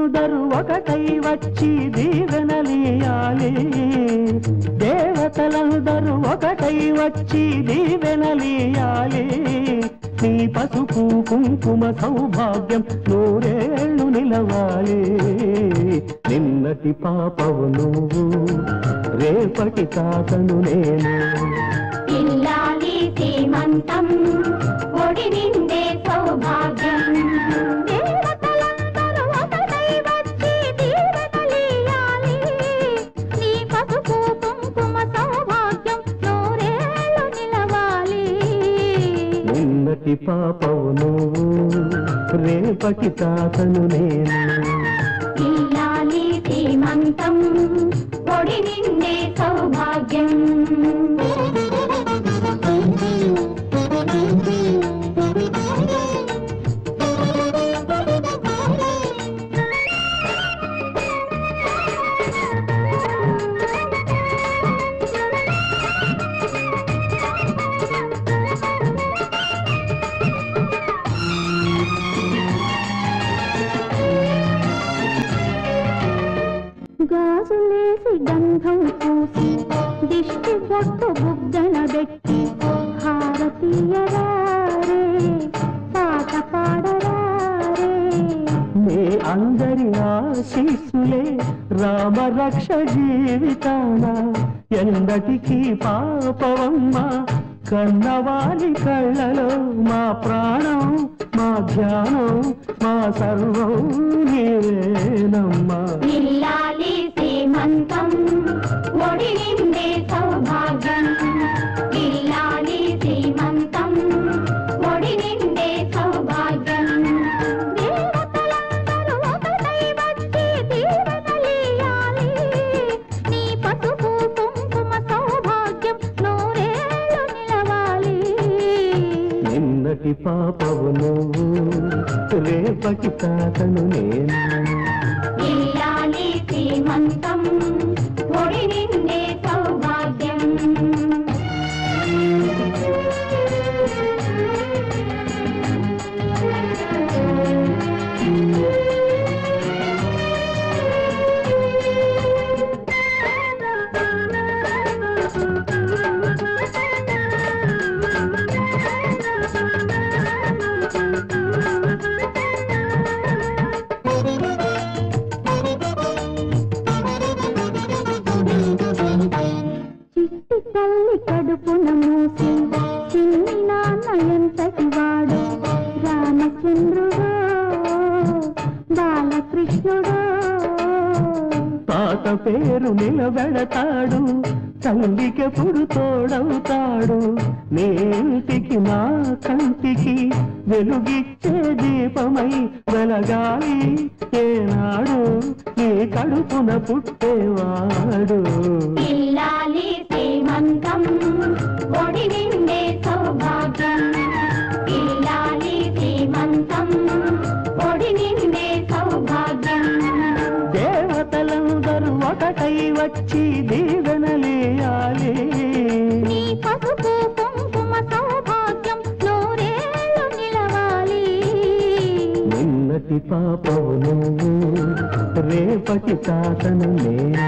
దేవతలందరూ ఒకటై వచ్చి దీవెనలియాలి దేవతలందరూ ఒకటై వచ్చి దీవెనలియాలి నీ పసుపు కుంకుమ సౌభాగ్యం నూరేళ్లు నిలవాలి నిన్నటి పాపవు నువ్వు రేపటి తాతను నేను ఇల్లాలి శ్రీమంతం ఒడి నిండే సౌభాగ్యం దేవతలందరూ ఒకటై వచ్చి దీవెనలియాలి నీ పసుపు కుంకుమ సౌభాగ్యం నూరేళ్లు నిలవాలి నిన్నటి పాపవు నువ్వు రేపటి తాతను నేను ఇల్లాలి శ్రీమంతం ఒడి నిండే సౌభాగ్యం గాజులేసి గంధం పూసి దిష్టి బొట్టు బుగ్గన పెట్టి హారతీయరారే పాట పాడరారే నీ అందరి ఆశీస్సులే రామరక్ష జీవితాన ఎందటికి పాపవమ్మ కన్నవారి కళ్ళలో మా ప్రాణం మా ధ్యానం మా సర్వం నీవేనమ్మా ఇల్లాలి శ్రీమంతం ఒడి నిండే సౌభాగ్యం ఇల్లాలి శ్రీమంతం ఒడి నిండే సౌభాగ్యం దేవతలందరూ ఒకటై వచ్చి దీవెనలియాలి నీ పసుపు కుంకుమ సౌభాగ్యం నూరేళ్లు నిలవాలి నిన్నటి పాపవు నువ్వు రేపటి తాతను నేను ఇల్లాలి శ్రీమంతం ఒడి నిండే సౌభాగ్యం చిట్టి తల్లి కడుపున మూసి చిన్ని నాన్న ఎంతటి వాడు రామచంద్రుడు బాలకృష్ణుడు తాత పేరు నిలబెడతాడు తల్లికెప్పుడు తోడవుతాడు నీటికి నా కంటికి వెలుగిచ్చే దీపమై వెలగాలి ఏనాడు నీ కడుపున పుట్టేవాడు ఇల్లాలి శ్రీమంతం ఒడి నిండే సౌభాగ్యం ఇల్లాలి శ్రీమంతం ఒడి నిండే సౌభాగ్యం దేవతలందరూ ఒకటై వచ్చి దీవెనలియాలి నీ పసుపు కుంకుమ సౌభాగ్యం నూరేళ్లు నిలవాలి నిన్నటి పాపవు నువ్వు రేపటి తాతను నేను